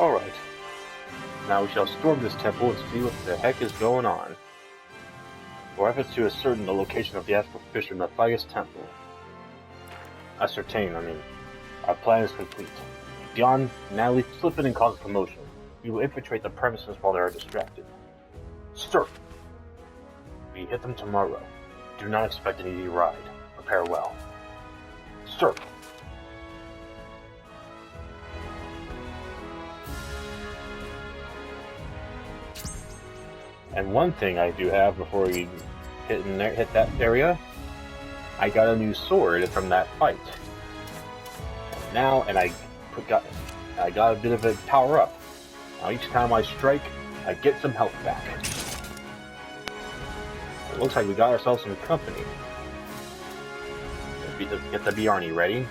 Alright. Now we shall storm this temple and see what the heck is going on. For efforts to ascertain the location of the astral fissure in the Matthias temple. Our plan is complete. Dion, Natalie, slip in and cause a commotion. We will infiltrate the premises while they are distracted. Sir! We hit them tomorrow. Do not expect an easy ride. Prepare well. Sir! And one thing I do have before we hit that area, I got a new sword from that fight. And I got a bit of a power up. Now each time I strike, I get some health back. It looks like we got ourselves some company. Let's get the Bjarni ready.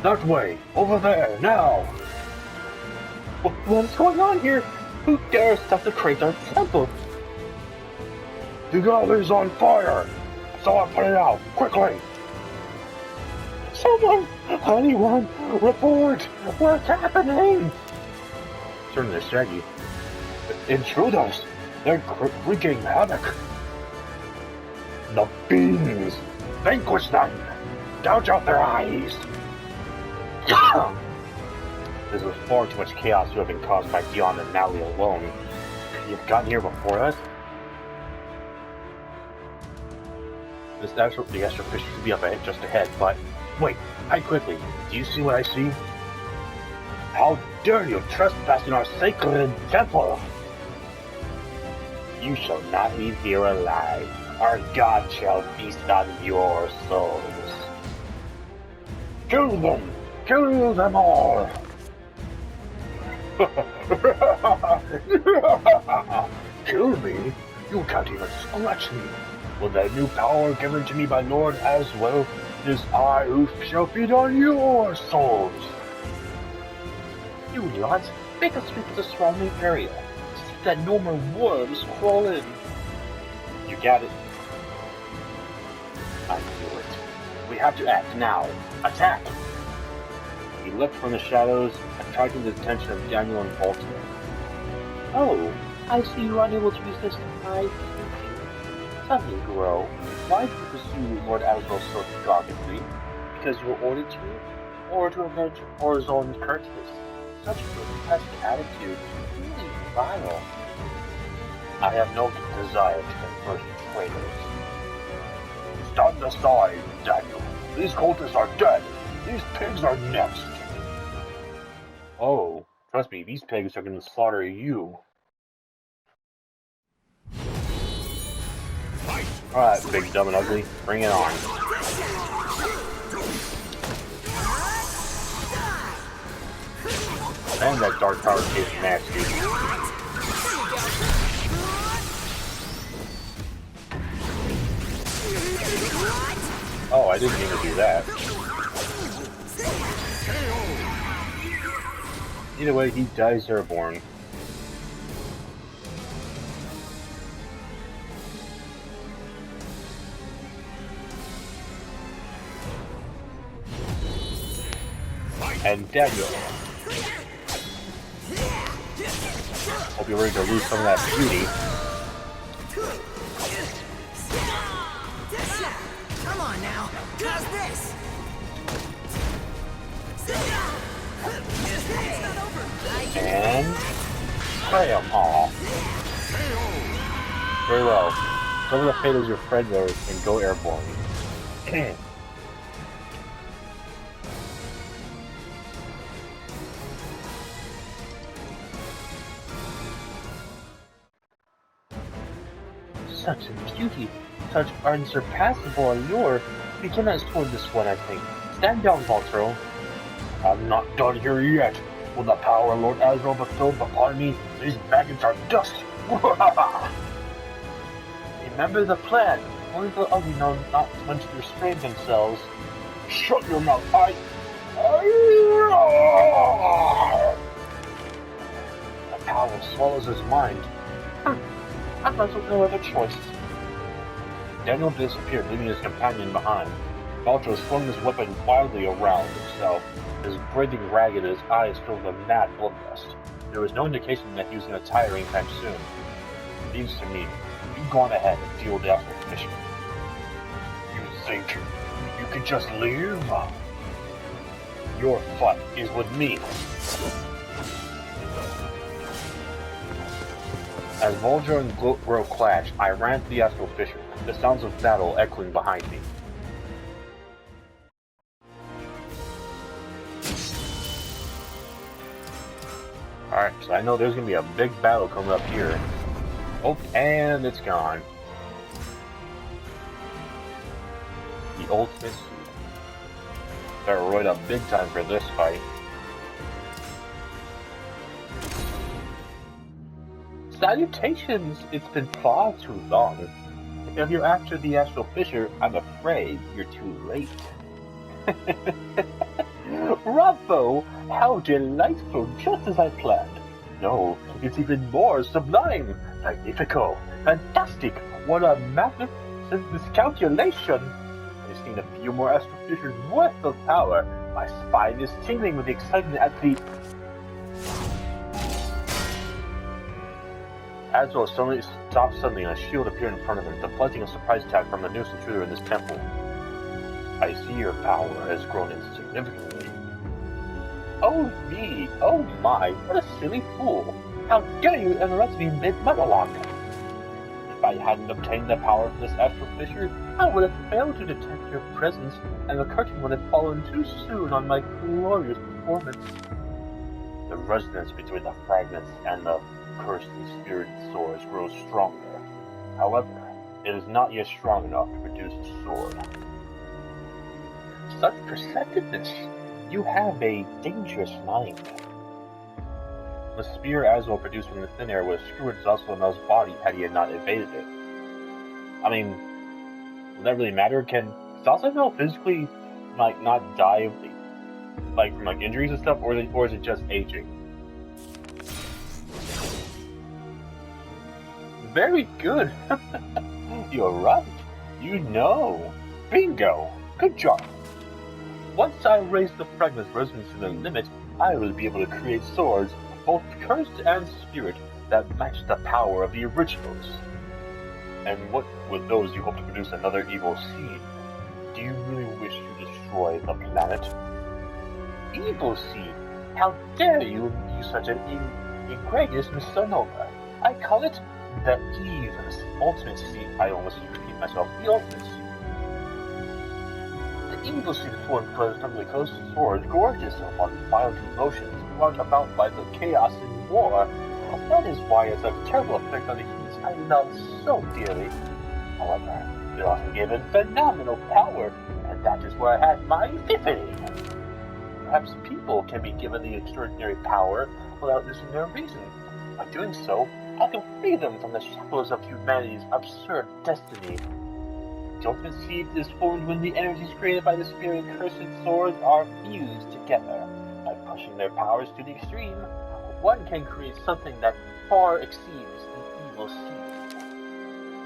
That way! Over there, now! What's going on here? Who dares desecrate our temple? The gallery's on fire! So I put it out, quickly! Someone! Anyone! Report! What's happening? Turn to Shaggy. Intruders! They're wreaking havoc! The beings! Vanquish them! Gouge out their eyes! This was far too much chaos to have been caused by Dion and Natalie alone. Could you have gotten here before us? The astral fissure should be up ahead, just ahead, but... Wait, hide quickly. Do you see what I see? How dare you trespass in our sacred temple! You shall not leave here alive. Our God shall feast on your souls. Kill them! Kill them all! Kill me? You can't even scratch me. With the new power given to me by Lord as well, it is I who shall feed on your souls. You lot, make a sweep of the surrounding area. See that no more worms crawl in. You got it. I knew it. We have to act now. Attack! He leapt from the shadows, attracting the attention of Daniel and Baltimore. Oh, I see you are unable to resist my thinking. Tell me, Gro, why did you pursue Lord Asriel so doggedly? Because you were ordered to? Or to avenge Orzon's curses? Such a grotesque attitude, really vile. I have no desire to convert you traitors. Stand aside, Daniel. These cultists are dead. These pigs are next. Oh, trust me, these pigs are going to slaughter you. Alright, big, dumb, and ugly, bring it on. And that dark power is nasty. Oh, I didn't mean to do that. Either way, he dies airborne. And Daniel. Hope you're ready to lose some of that beauty. Come on now, how's this? And bam! Aw. Very well. Some of the fate as your friend there and go airborne. Such a beauty, such unsurpassable allure. We cannot afford this one, I think. Stand down, Valtro. I'm not done here yet. With the power Lord Asriel bestowed upon me, these maggots are dust. Remember the plan. Only the ugly know not when to restrain themselves. Shut your mouth, The power swallows his mind. I must have no other choice. Daniel disappeared, leaving his companion behind. Balto swung his weapon wildly around himself, his breathing ragged and his eyes filled with mad bloodlust. There was no indication that he was going to tire anytime soon. It seems to me, you go on ahead and deal with the actual mission. You think you could just leave? Your fight is with me. As Volger and Gro clashed, I ran to the astral fissure, the sounds of battle echoing behind me. Alright, so I know there's going to be a big battle coming up here. Oh, and it's gone. The ultimate suit. Better roid up big time for this fight. Salutations! It's been far too long. If you're after the astral fissure, I'm afraid you're too late. Bravo! How delightful, just as I planned. No, it's even more sublime. Magnifico! Fantastic! What a magnificent miscalculation! I've seen a few more astral fissures worth of power. My spine is tingling with excitement at the... Azrael suddenly stopped and a shield appeared in front of him, deflecting a surprise attack from the newest intruder in this temple. I see your power has grown insignificantly. Oh me! Oh my! What a silly fool! How dare you interrupt me mid-monologue! If I hadn't obtained the power from this astral fissure, I would have failed to detect your presence, and the curtain would have fallen too soon on my glorious performance. The resonance between the fragments and the cursed and spirited swords grows stronger. However, it is not yet strong enough to produce a sword. Such perceptiveness! You have a dangerous mind. The spear Azrael produced from the thin air would have skewered Zaslamel's body had he not evaded it. I mean, would that really matter? Can Zaslamel physically, not die, from, injuries and stuff, or is it just aging? Very good! You're right. You know. Bingo! Good job. Once I raise the fragment's resonance to the limit, I will be able to create swords, both cursed and spirit, that match the power of the originals. And what with those you hope to produce another evil seed? Do you really wish to destroy the planet? Evil seed? How dare you use such an egregious misnomer? I call it the ultimate seed. I almost repeat myself. The ultimate seed. The evil seed formed from the coast sword gorged itself on violent emotions brought about by the chaos and war. That is why it has a terrible effect on the humans I love so dearly. However, it also given phenomenal power, and that is where I had my epiphany. Perhaps people can be given the extraordinary power without losing their reason. By doing so, I can free them from the shackles of humanity's absurd destiny. The ultimate seed is formed when the energies created by the spirit cursed swords are fused together. By pushing their powers to the extreme, one can create something that far exceeds the evil seed.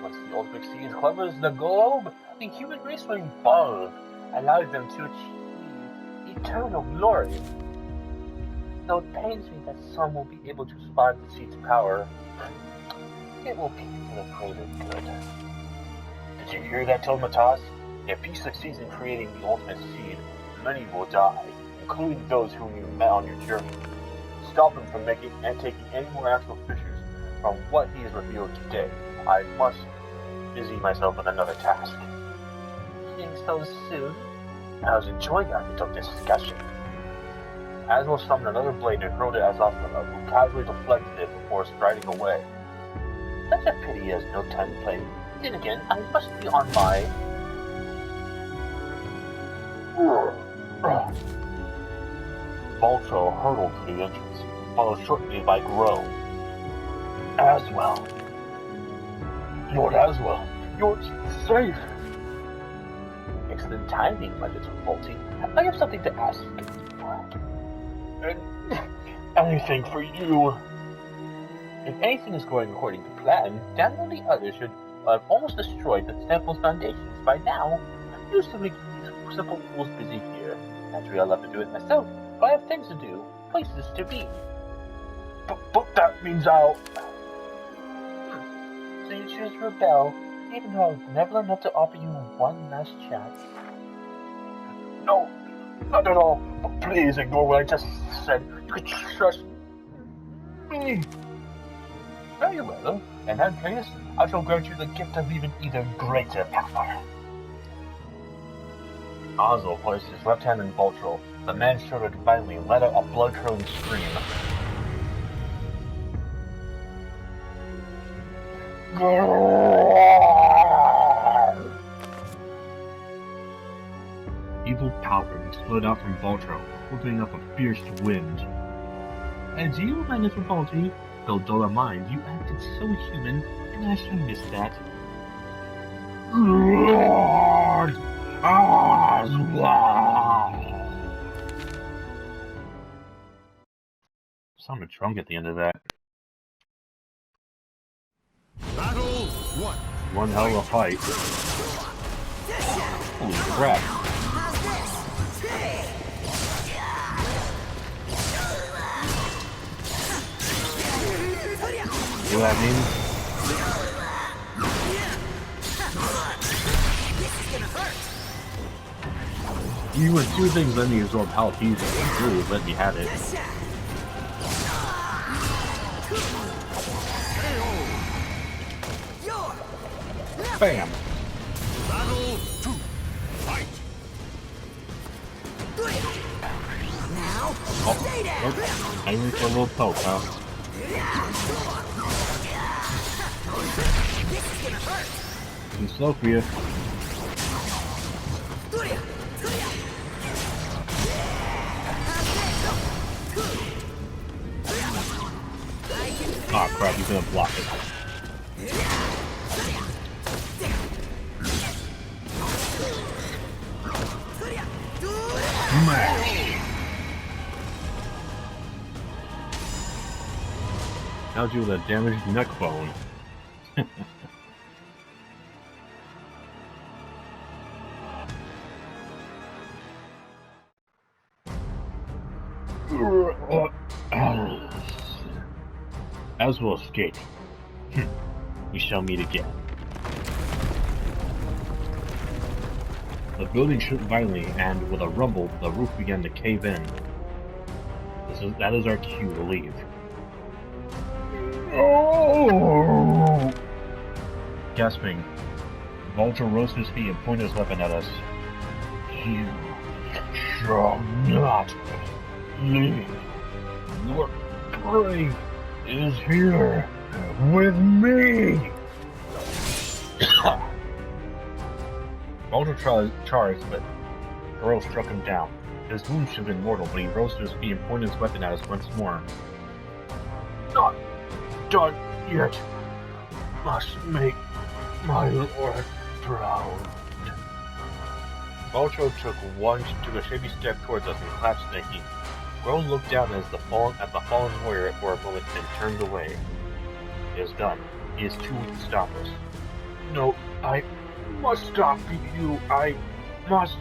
Once the ultimate seed covers the globe, the human race will evolve, allowing them to achieve eternal glory. Though it pains me that some will be able to survive the seed's power, it will be for the greater good. Did you hear that, Tomatas? If he succeeds in creating the ultimate seed, many will die, including those whom you met on your journey. Stop him from making and taking any more astral fissures. From what he has revealed today, I must busy myself with another task. Eating so soon? I was enjoying our little discussion. Azrael summoned another blade and hurled it at Zaslael, who casually deflected it before striding away. Such a pity he has no time to play. Then again, I must be on my... Balto hurtled to the entrance, followed shortly by Gro. Azrael. Lord Azrael, you're safe. Excellent timing, my little faulty. I have something to ask. Anything for you. If anything is going according to plan, Dan and the others should have almost destroyed the temple's foundations by now. You simply simple fool's busy here. Naturally, I'd love to do it myself, but I have things to do, places to be. But that means I'll... So you choose to rebel, even though I was never enough to offer you one last chance? No, not at all. But please ignore what I just said. You can trust me. Very well. In that case, I shall grant you the gift of even greater power. Oswald placed his left hand in Voltro. The man shuddered violently and let out a blood-curdling scream. Evil power exploded out from Voltro, opening up a fierce wind. And to you, my little Volty, though dull of mind, you acted so human, and I should miss that. Lord Oswald! Sounded drunk at the end of that. Battle 1. One hell of a fight. Holy crap. See what I mean? You were two things let me absorb health easily. Really let me have it. Bam! Battle 2. Fight! Now, stay there. Oh, I need a little poke, huh? This is gonna hurt. Too slow for you. Oh crap, he's gonna block it. Smash! How'd you with a damaged neck bone? As will escape. We shall meet again. The building shook violently, and with a rumble, the roof began to cave in. That is our cue to leave. Oh! Gasping, Vulture rose to his feet and pointed his weapon at us. You shall not leave. Your prey is here with me. Vulture charged, but Burrow struck him down. His wound should have been mortal, but he rose to his feet and pointed his weapon at us once more. Not done yet. Must make my lord proud. Vulture took a shaky step towards us and collapsed in a heap. Burrow looked down at the fallen warrior for a moment and turned away. It is done. He is too weak to stop us. No, I must stop you. I must.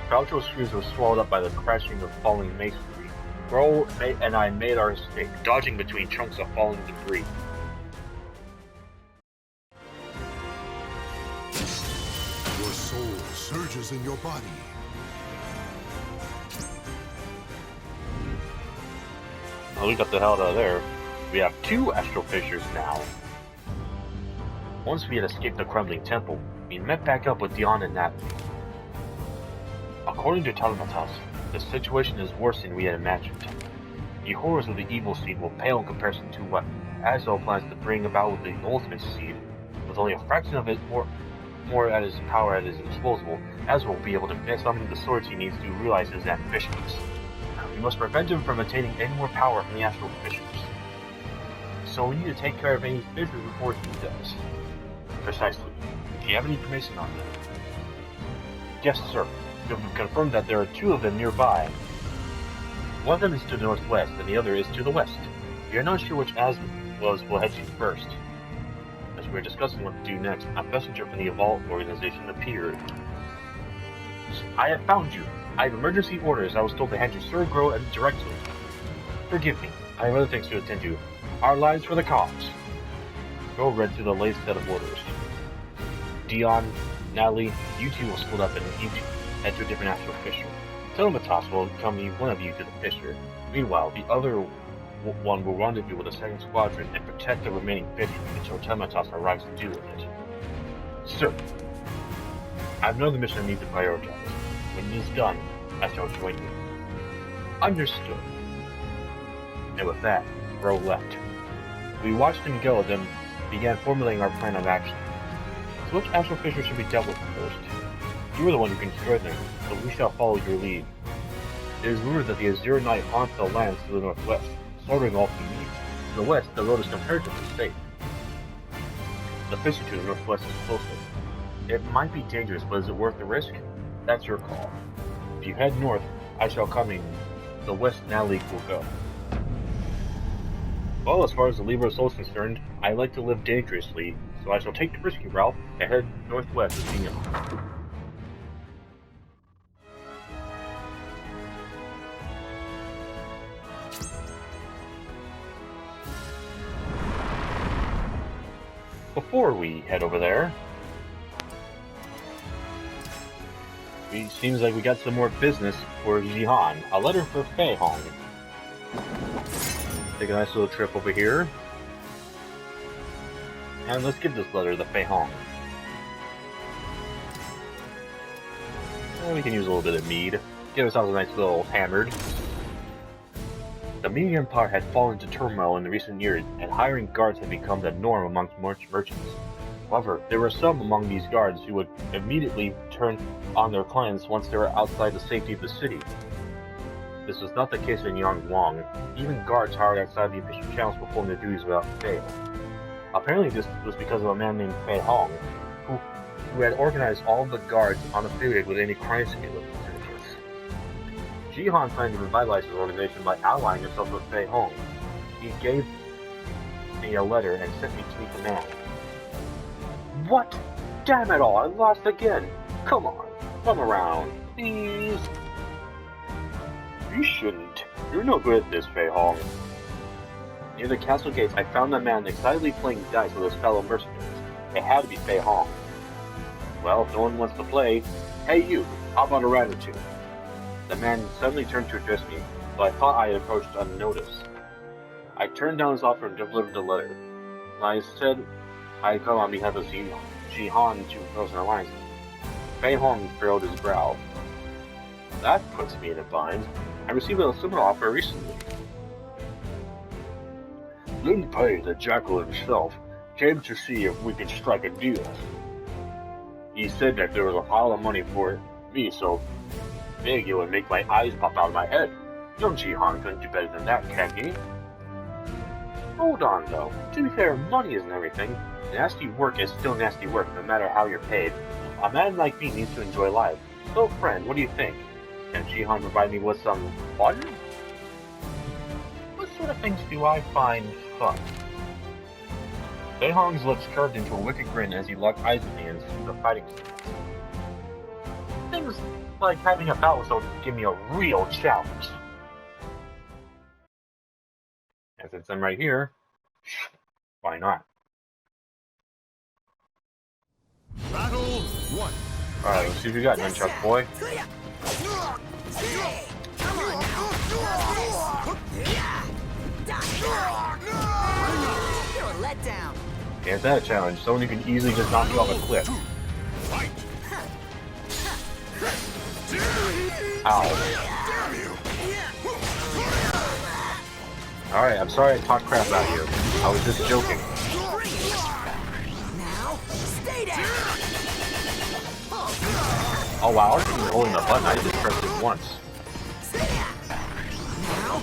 Vulture's screws were swallowed up by the crashing of falling masonry. Burrow and I made our escape, dodging between chunks of falling debris. Your soul surges in your body. Well, we got the hell out of there. We have two astral fissures now. Once we had escaped the crumbling temple, we met back up with Dion and Natalie. According to Telematos, the situation is worse than we had imagined. The horrors of the evil seed will pale in comparison to what Azrael plans to bring about with the ultimate seed. With only a fraction of it more at his power at his disposal, Azrael will be able to summon the swords he needs to realize his ambitions. We must prevent him from attaining any more power from the astral fissures. So we need to take care of any fissures before he does. Precisely. Do you have any information on that? Yes, sir. We have confirmed that there are two of them nearby. One of them is to the northwest, and the other is to the west. We are not sure which Asmos will head you first. There's we were discussing what to do next, a messenger from the Evolve organization appeared. I have found you. I have emergency orders. I was told to hand you Sir Grow and directly. Forgive me. I have other things to attend to. Our lives for the cause. Grow read through the latest set of orders. Dion, Natalie, you two will split up and each head to a different astral fissure. Telematos will accompany one of you to the fissure. Meanwhile, the other one will rendezvous with the second squadron and protect the remaining fissure until Telematos arrives to deal with it. Sir, I have another mission I need to prioritize. When it is done, I shall join you. Understood. And with that, Grow left. We watched him go, then began formulating our plan of action. So which astral fissure should be dealt with first? You are the one who can destroy them, so we shall follow your lead. It is rumored that the Azure Knight haunts the lands to the northwest, slaughtering all he needs. To the west, the road is comparatively safe. The fissure to the northwest is closer. It might be dangerous, but is it worth the risk? That's your call. If you head north, I shall come in. The west, Natalie will go. Well, as far as the Libra soul is concerned, I like to live dangerously, so I shall take the risky route and head northwest to Dion. Before we head over there, it seems like we got some more business for Jihan. A letter for Fei Hong. Take a nice little trip over here. And let's give this letter to Fei Hong. And we can use a little bit of mead. Give ourselves a nice little hammered. The Ming Empire had fallen into turmoil in the recent years, and hiring guards had become the norm amongst merchants. However, there were some among these guards who would immediately turn on their clients once they were outside the safety of the city. This was not the case in Yangwang. Even guards hired outside the official channels performed their duties without fail. Apparently this was because of a man named Fei Hong, who had organized all of the guards unaffiliated with any crime syndicates. Jihan planned to revitalize his organization by allying himself with Fei Hong. He gave me a letter and sent me to meet the man. What? Damn it all, I lost again! Come on, come around, please! You shouldn't. You're no good at this, Fei Hong. Near the castle gates, I found a man excitedly playing dice with his fellow mercenaries. It had to be Fei Hong. Well, if no one wants to play, hey you, how about a round or two? The man suddenly turned to address me, so I thought I had approached unnoticed. I turned down his offer and delivered the letter. I said I had come on behalf of Jihan to propose an alliance. Fei Hong furrowed his brow. That puts me in a bind. I received a similar offer recently. Lin Pei, the jackal himself, came to see if we could strike a deal. He said that there was a pile of money for me so big it would make my eyes pop out of my head. Young Jihan couldn't do better than that, can he? Hold on though. To be fair, money isn't everything. Nasty work is still nasty work, no matter how you're paid. A man like me needs to enjoy life. So friend, what do you think? Can Jihan provide me with some fun? What sort of things do I find fun? Fei Hong's lips curved into a wicked grin as he locked eyes with me and assumed a fighting stance. Things like having a bout with someone give me a real challenge. And since I'm right here, why not? Battle 1. Alright, let's see what you got, Nunchuck boy. Come on now. You're a letdown. Ain't that a challenge? Someone who can easily just knock you off a cliff. Fight. Ow. Alright, I'm sorry I talked crap about you. I was just joking. Now, stay down. Oh wow, I wasn't even holding the button, I just pressed it once. Now.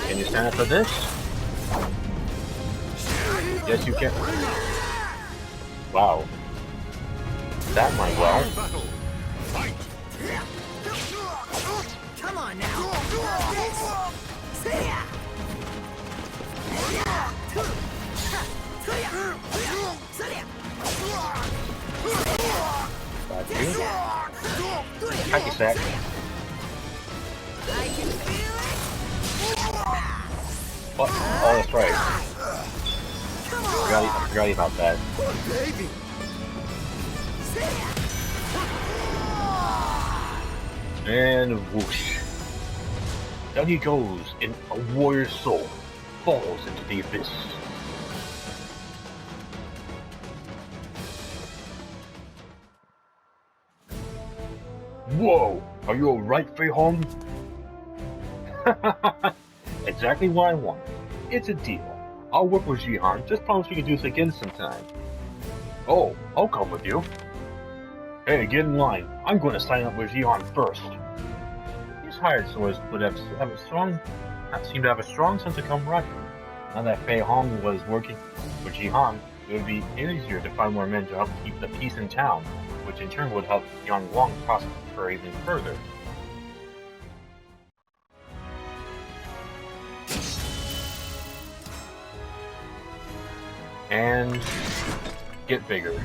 Can you stand up for this? Yes, you can. Wow. That went well. Battle. Fight. Come on now. Got you. Hacky sack. I can feel it. What? Oh, that's right. Come I on. forgot about that. Poor baby. And whoosh. Down he goes, and a warrior's soul falls into the abyss. Whoa! Are you alright, Fei Hong? Exactly what I want. It's a deal. I'll work with Jihan. Just promise we can do this again sometime. Oh, I'll come with you. Hey, get in line. I'm going to sign up with Jihan first. These hired swords would seem to have a strong sense of camaraderie. Now that Fei Hong was working with Jihan, it would be easier to find more men to help keep the peace in town, which in turn would help Yang Wang prosper even further. And get bigger.